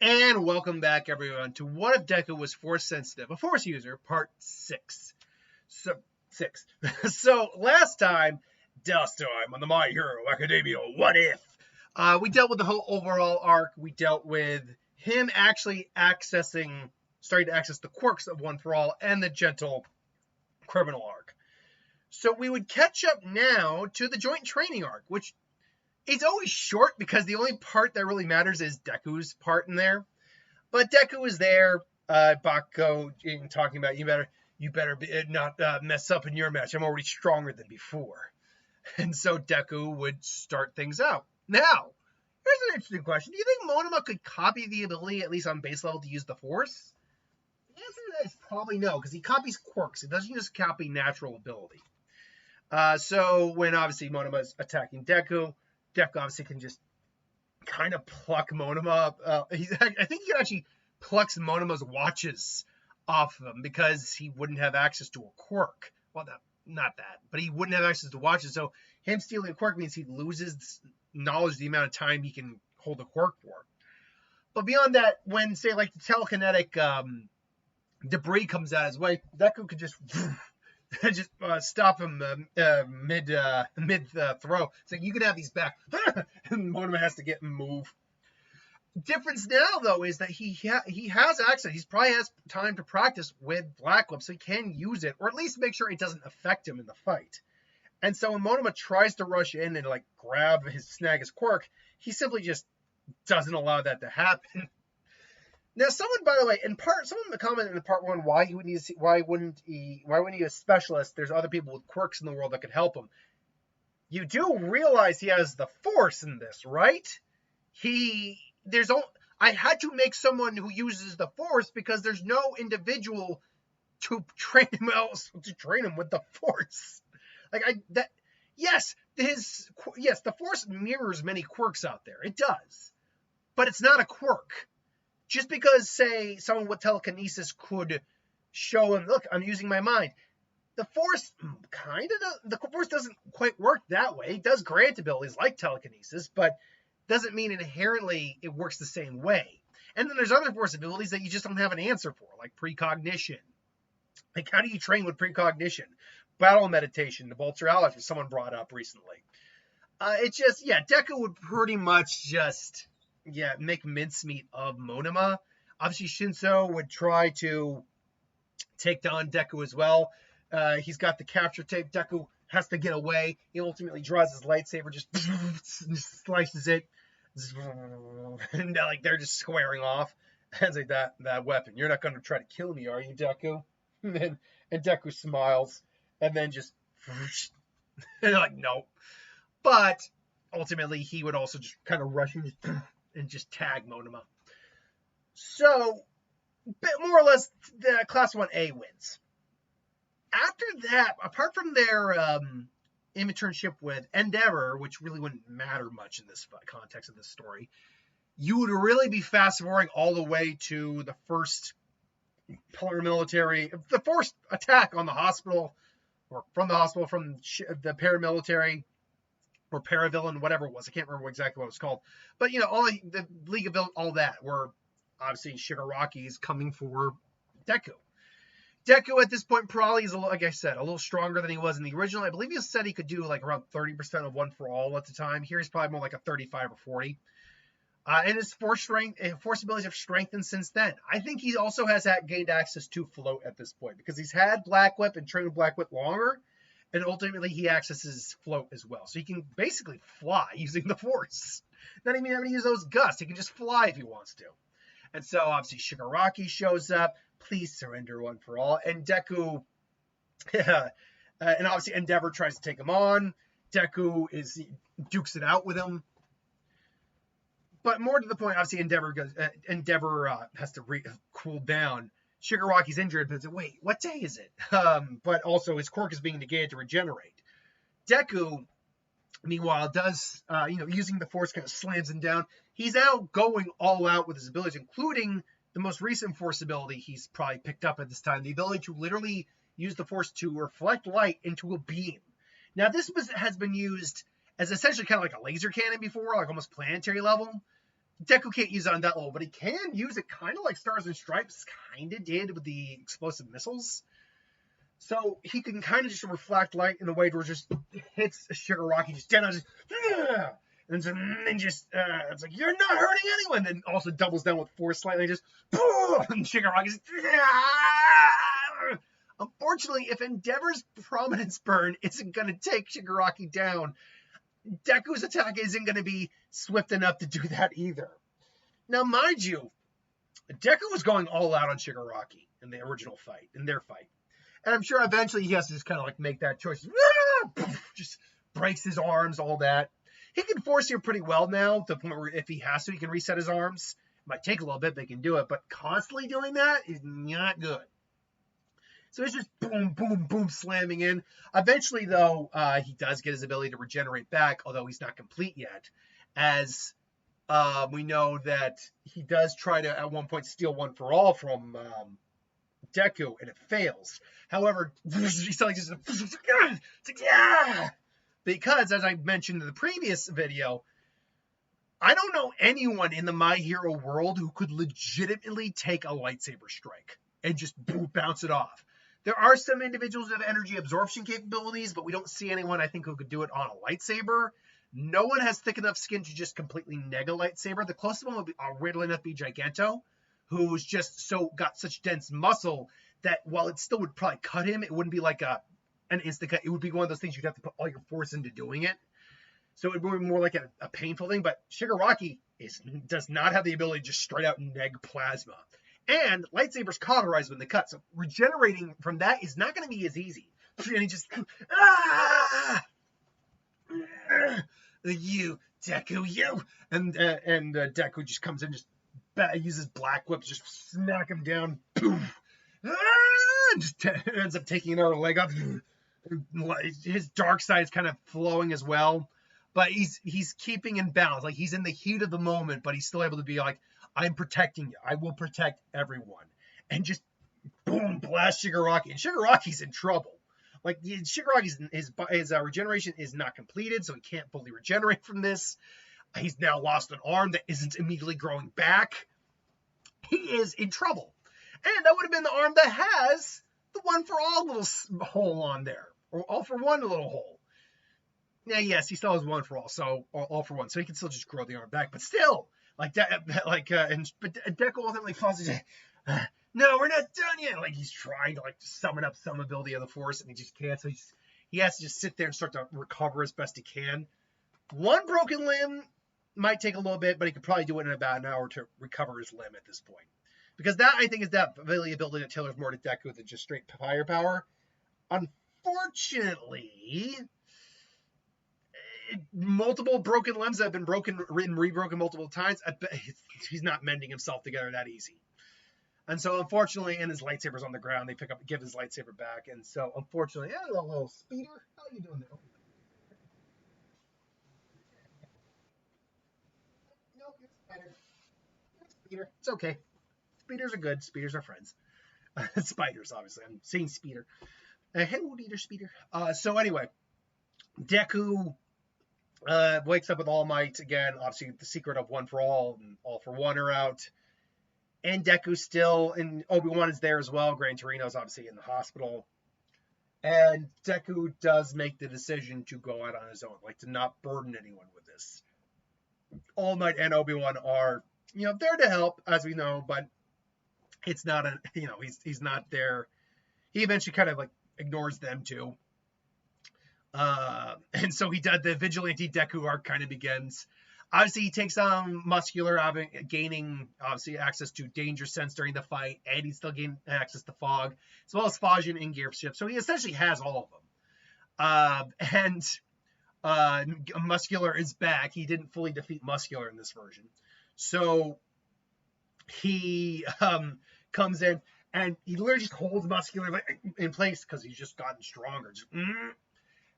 And welcome back, everyone, to What If Deku Was Force Sensitive, a Force User, Part 6. So, last time on the My Hero Academia What If, we dealt with the whole overall arc. We dealt with him actually starting to access the quirks of One for All and the gentle criminal arc. So we would catch up now to the joint training arc, which it's always short because the only part that really matters is Deku's part in there. But Deku is there, Bakugo talking about you better not mess up in your match. I'm already stronger than before. And so Deku would start things out. Now, here's an interesting question. Do you think Monoma could copy the ability, at least on base level, to use the Force? The answer to that is probably no, because he copies quirks. It doesn't just copy natural ability. So when obviously Monoma is attacking Deku obviously can just kind of pluck Monoma up. I think he can actually plucks Monoma's watches off of him because he wouldn't have access to a quirk. Well, not that, but he wouldn't have access to watches. So him stealing a quirk means he loses knowledge of the amount of time he can hold a quirk for. But beyond that, when, say, like the telekinetic debris comes out his way, Deku could just stop him mid throw. So you can have these back, and Monoma has to get and move. Difference now, though, is that he has access. He probably has time to practice with Black Whip, so he can use it, or at least make sure it doesn't affect him in the fight. And so when Monoma tries to rush in and snag his quirk, he simply just doesn't allow that to happen. Now, someone, by the way, someone commented in part 1, why wouldn't he a specialist? There's other people with quirks in the world that could help him. You do realize he has the Force in this, right? I had to make someone who uses the Force because there's no individual to train him with the Force. The Force mirrors many quirks out there. It does, but it's not a quirk. Just because, say, someone with telekinesis could show him, look, I'm using my mind. The Force the Force doesn't quite work that way. It does grant abilities like telekinesis, but doesn't mean inherently it works the same way. And then there's other Force abilities that you just don't have an answer for, like precognition. Like, how do you train with precognition? Battle meditation, the Bolterology, someone brought up recently. Deku would pretty much just make mincemeat of Monoma. Obviously, Shinso would try to take down Deku as well. He's got the capture tape. Deku has to get away. He ultimately draws his lightsaber, just slices it, and they're just squaring off. And it's like that weapon. You're not going to try to kill me, are you, Deku? And Deku smiles, and then just and they're like, no. But ultimately, he would also just kind of rush in and just tag Monoma. So, more or less, the Class 1A wins. After that, apart from their internship with Endeavor, which really wouldn't matter much in this context of this story, you would really be fast-forwarding all the way to the first the first attack on the hospital, or from the hospital, from the paramilitary, or paravillain, whatever it was. I can't remember exactly what it was called. But, all the League of Villains, all that, were obviously Shigaraki's coming for Deku. Deku at this point probably is, like I said, a little stronger than he was in the original. I believe he said he could do around 30% of One for All at the time. Here he's probably more like a 35 or 40. And his force abilities have strengthened since then. I think he also has gained access to float at this point because he's had Black Whip and trained with Black Whip longer. And ultimately, he accesses float as well. So he can basically fly using the Force. Not even having to use those gusts. He can just fly if he wants to. And so, obviously, Shigaraki shows up. Please surrender One for All. And Deku, and obviously Endeavor tries to take him on. Deku dukes it out with him. But more to the point, obviously, Endeavor has to cool down. Shigaraki's injured, but wait, what day is it? But also his quirk is being negated to regenerate. Deku, meanwhile, does, using the Force, kind of slams him down. He's now going all out with his abilities, including the most recent Force ability he's probably picked up at this time, the ability to literally use the Force to reflect light into a beam. Now, this has been used as essentially kind of like a laser cannon before, like almost planetary level. Deku can't use it on that level, but he can use it kind of like Stars and Stripes kind of did with the explosive missiles. So he can kind of just reflect light in a way where it just hits Shigaraki just dead on, just and just it's like, you're not hurting anyone. Then also doubles down with force slightly, just and Shigaraki just. Unfortunately, if Endeavor's Prominence Burn isn't going to take Shigaraki down, Deku's attack isn't going to be swift enough to do that either. Now, mind you, Deku was going all out on Shigaraki in the original fight, in their fight. And I'm sure eventually he has to just kind of like make that choice. Just breaks his arms, all that. He can force here pretty well now, to the point where if he has to, he can reset his arms. It might take a little bit, but he can do it. But constantly doing that is not good. So it's just boom, boom, boom, slamming in. Eventually, though, he does get his ability to regenerate back, although he's not complete yet. As we know that he does try to, at one point, steal One for All from Deku, and it fails. However, he's like just because, as I mentioned in the previous video, I don't know anyone in the My Hero world who could legitimately take a lightsaber strike and just bounce it off. There are some individuals who have energy absorption capabilities, but we don't see anyone, I think, who could do it on a lightsaber. No one has thick enough skin to just completely neg a lightsaber. The closest one would be, weirdly enough, be Giganto, who's just got such dense muscle that while it still would probably cut him, it wouldn't be like an instant cut. It would be one of those things you'd have to put all your force into doing it. So it would be more like a painful thing. But Shigaraki does not have the ability to just straight out neg plasma. And lightsabers cauterize when they cut. So regenerating from that is not going to be as easy. And he just, you, Deku, you. And Deku just comes in, just uses Black Whip, just smack him down. And just ends up taking another leg up. His dark side is kind of flowing as well. But he's keeping in balance. Like, he's in the heat of the moment, but he's still able to be like, I'm protecting you. I will protect everyone. And just boom, blast Shigaraki. And Shigaraki's in trouble. Like, Shigaraki's his regeneration is not completed, so he can't fully regenerate from this. He's now lost an arm that isn't immediately growing back. He is in trouble. And that would have been the arm that has the One for All little hole on there. Or All for One little hole. Yeah, yes, he still has One for All, so All for One. So he can still just grow the arm back. But still, but Deku ultimately pauses. No, we're not done yet. Like, he's trying to summon up some ability of the Force, and he just can't. So he has to just sit there and start to recover as best he can. One broken limb might take a little bit, but he could probably do it in about an hour to recover his limb at this point. Because that, I think, is that really ability that tailors more to Deku than just straight firepower. Unfortunately, multiple broken limbs that have been broken and rebroken multiple times, I bet he's not mending himself together that easy. And so, unfortunately, and his lightsaber's on the ground, they give his lightsaber back. And so, unfortunately, a little speeder. How are you doing there? No, you're spider. Speeder. It's okay. Speeders are good. Speeders are friends. Spiders, obviously. I'm saying speeder. Hello, Eater Speeder. So anyway, Deku wakes up with All Might again. Obviously, the secret of One for All and All for One are out. And Deku still, and Obi-Wan is there as well. Gran Torino's obviously in the hospital. And Deku does make the decision to go out on his own, like to not burden anyone with this. All Might and Obi-Wan are, there to help, as we know, but it's not he's not there. He eventually kind of ignores them too. And so the Vigilante Deku arc kind of begins. Obviously, he takes on Muscular, gaining, obviously, access to Danger Sense during the fight, and he's still gaining access to Fog, as well as Fajin and Gearship. So he essentially has all of them. Muscular is back. He didn't fully defeat Muscular in this version. So he comes in, and he literally just holds Muscular in place because he's just gotten stronger.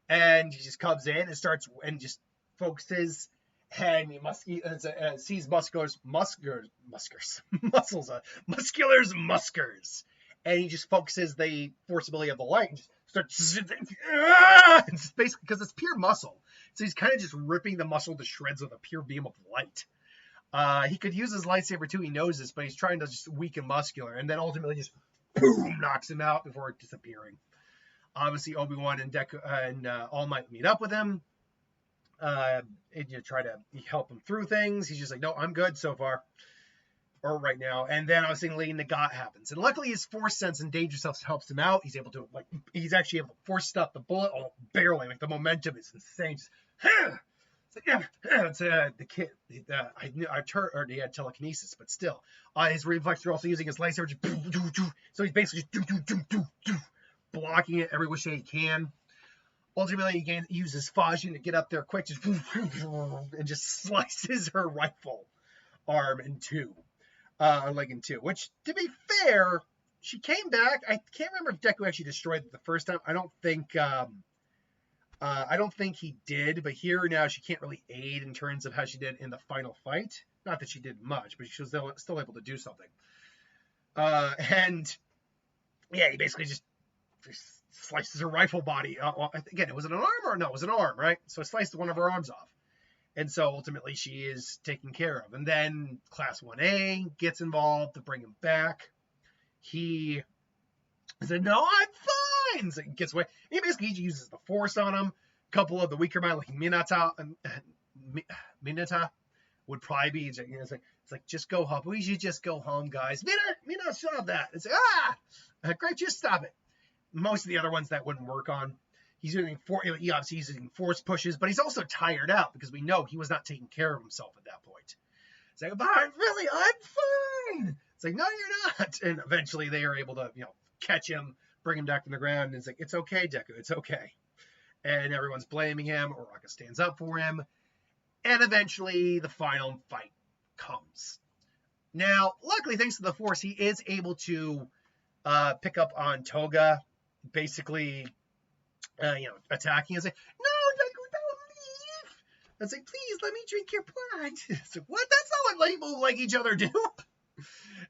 And he just comes in and starts and just focuses. And he sees Muscular's muskers, and he just focuses the force ability of the light and just starts, it's basically because it's pure muscle, so he's kind of just ripping the muscle to shreds with a pure beam of light. He could use his lightsaber too, he knows this, but he's trying to just weaken Muscular, and then ultimately just boom, knocks him out before disappearing. Obviously, Obi-Wan and Deku and All Might meet up with him. And you try to help him through things. He's just like, no, I'm good so far, or right now. And then obviously Lady Nagat happens, and luckily his Force sense and Danger Self helps him out. He's able to he's actually able to force stop the bullet, barely. Like the momentum is insane. Just, it's like, it's the kid. I knew or he had telekinesis, but still, his reflexes are also using his lightsaber. So he's basically just blocking it every which way he can. Ultimately, he uses Fajin to get up there quick, just and just slices her rifle arm in two, leg in two. Which, to be fair, she came back. I can't remember if Deku actually destroyed it the first time. I don't think he did. But here now, she can't really aid in terms of how she did in the final fight. Not that she did much, but she was still able to do something. And yeah, he basically just slices her rifle body. Again, was it an arm or no? It was an arm, right? So it sliced one of her arms off. And so ultimately she is taken care of. And then Class 1A gets involved to bring him back. He said, no, I'm fine. So he gets away. He basically uses the Force on him. A couple of the weaker mind, like Minata would probably be, it's like, just go home. We should just go home, guys. Minata, stop that. It's like, great, just stop it. Most of the other ones that wouldn't work on. He's using Force pushes, but he's also tired out because we know he was not taking care of himself at that point. It's like, but I'm fine. It's like, no, you're not. And eventually they are able to, catch him, bring him back to the ground. And it's like, it's okay, Deku, it's okay. And everyone's blaming him. Uraka stands up for him. And eventually the final fight comes. Now, luckily, thanks to the Force, he is able to pick up on Toga, basically, attacking. It's like, no, Deku, don't leave. It's like, please, let me drink your blood. It's like, what? That's not what people like each other do.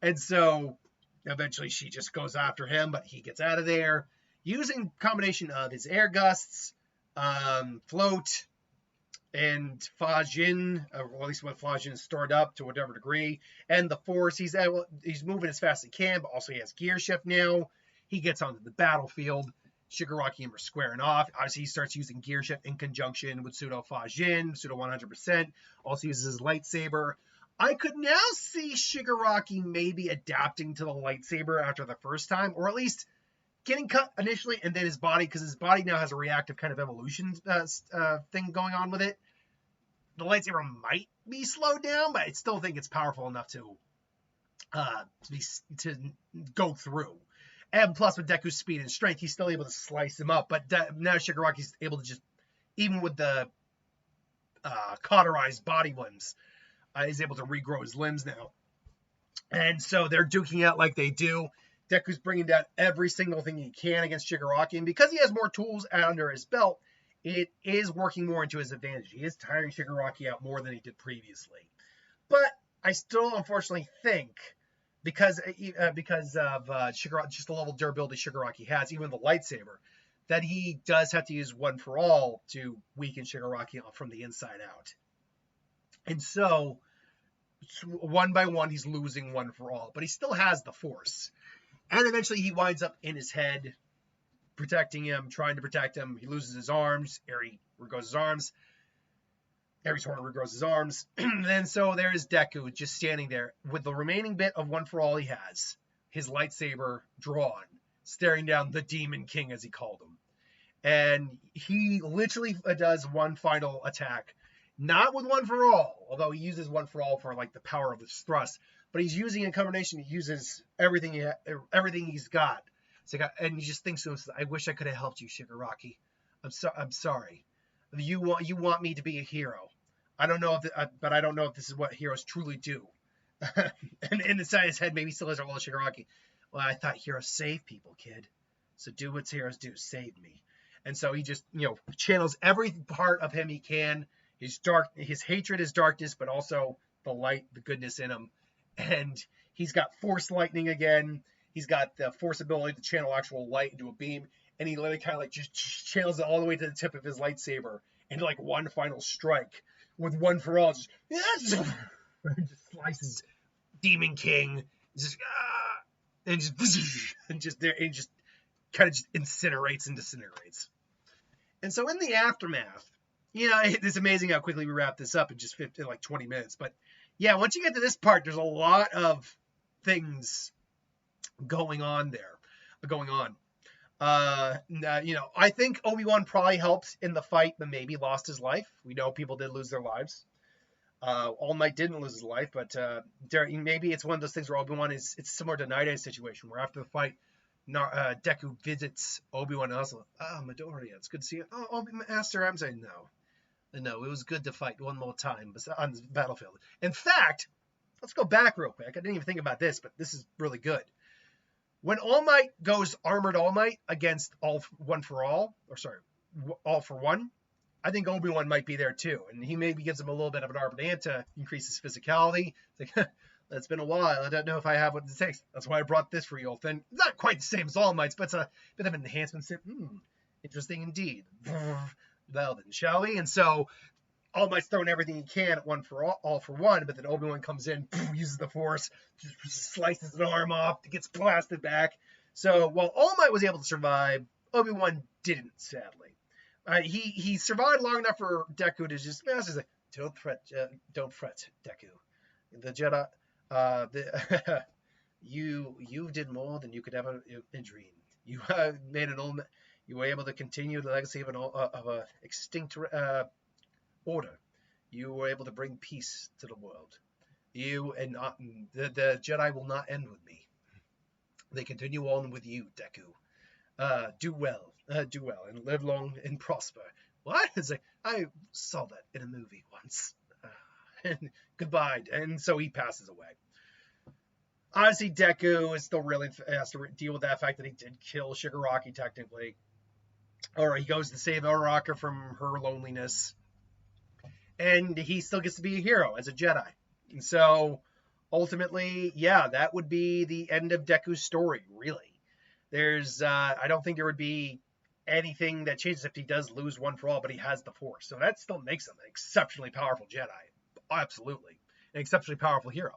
And so, eventually, she just goes after him, but he gets out of there, using a combination of his air gusts, float, and Fajin, or at least when Fajin is stored up to whatever degree, and the Force. He's moving as fast as he can, but also he has gear shift now. He gets onto the battlefield. Shigaraki and him are squaring off. Obviously, he starts using gear shift in conjunction with Pseudo Fajin, Pseudo 100%. Also uses his lightsaber. I could now see Shigaraki maybe adapting to the lightsaber after the first time, or at least getting cut initially, and then his body, because his body now has a reactive kind of evolution thing going on with it. The lightsaber might be slowed down, but I still think it's powerful enough to go through. And plus, with Deku's speed and strength, he's still able to slice him up. But now Shigaraki's able to just, even with the cauterized body limbs, he's able to regrow his limbs now. And so they're duking out like they do. Deku's bringing down every single thing he can against Shigaraki. And because he has more tools under his belt, it is working more into his advantage. He is tiring Shigaraki out more than he did previously. But I still, unfortunately, think, because of Shigaraki, just the level of durability Shigaraki has, even the lightsaber, that he does have to use One for All to weaken Shigaraki from the inside out. And so, one by one, he's losing One for All. But he still has the Force. And eventually he winds up in his head, protecting him, trying to protect him. He loses his arms. Eri regrows his arms. Ares Horn regrows his arms. And then so there is Deku just standing there with the remaining bit of One for All he has, his lightsaber drawn, staring down the Demon King, as he called him. And he literally does one final attack, not with One for All, although he uses One for All for like the power of his thrust. But he's using a combination. He uses everything he's got. So and he just thinks to himself, "I wish I could have helped you, Shigaraki. I'm sorry. You want me to be a hero. I don't know but I don't know if this is what heroes truly do." And inside his head, maybe he still has a role of Shigaraki. Well, I thought heroes save people, kid. So do what heroes do. Save me. And so he just channels every part of him he can. His hatred is darkness, but also the light, the goodness in him. And he's got Force Lightning again. He's got the Force ability to channel actual light into a beam. And he literally kind of like just channels it all the way to the tip of his lightsaber into like one final strike with One for All. just slices Demon King, just and just kind of just incinerates and disintegrates. And so in the aftermath, it's amazing how quickly we wrap this up in just 20 minutes. But yeah, once you get to this part, there's a lot of things going on there, going on. I think Obi-Wan probably helped in the fight, but maybe lost his life. We know people did lose their lives. All Might didn't lose his life, but maybe it's one of those things where Obi-Wan it's similar to Night Eye's situation, where after the fight, Deku visits Obi-Wan and also, Midoriya, it's good to see you. Oh, Master, I'm saying no, it was good to fight one more time on the battlefield. In fact, let's go back real quick. I didn't even think about this, but this is really good. When All Might goes Armored All Might against All for One, I think Obi-Wan might be there too. And he maybe gives him a little bit of an Armored Hand to increase his physicality. It's like, it's been a while. I don't know if I have what it takes. That's why I brought this for you, old thing. It's not quite the same as All Might's, but it's a bit of an enhancement. Interesting indeed. Well then, shall we? And so All Might's throwing everything he can at all for one, but then Obi-Wan comes in, uses the Force, just slices an arm off, gets blasted back. So while All Might was able to survive, Obi-Wan didn't, sadly. He survived long enough for Deku to just, like, don't fret, Deku. The Jedi, you did more than you could ever dream. You you were able to continue the legacy of a extinct order. You were able to bring peace to the world. The Jedi will not end with me. They continue on with you, Deku. Do well, and live long and prosper. What? It's like, I saw that in a movie once. And goodbye. And so he passes away. Honestly, Deku is still really has to deal with that fact that he did kill Shigaraki technically. Or he goes to save Uraraka from her loneliness. And he still gets to be a hero as a Jedi. And so, ultimately, yeah, that would be the end of Deku's story, really. I don't think there would be anything that changes if he does lose One for All, but he has the Force. So that still makes him an exceptionally powerful Jedi. Absolutely. An exceptionally powerful hero.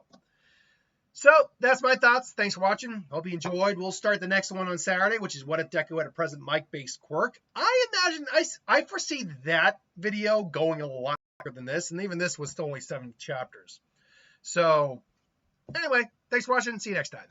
So, that's my thoughts. Thanks for watching. Hope you enjoyed. We'll start the next one on Saturday, which is What If Deku Had a Present Mic-Based Quirk. I imagine, I foresee that video going a lot longer than this, and even this was still only 7 chapters. So, anyway, thanks for watching. See you next time.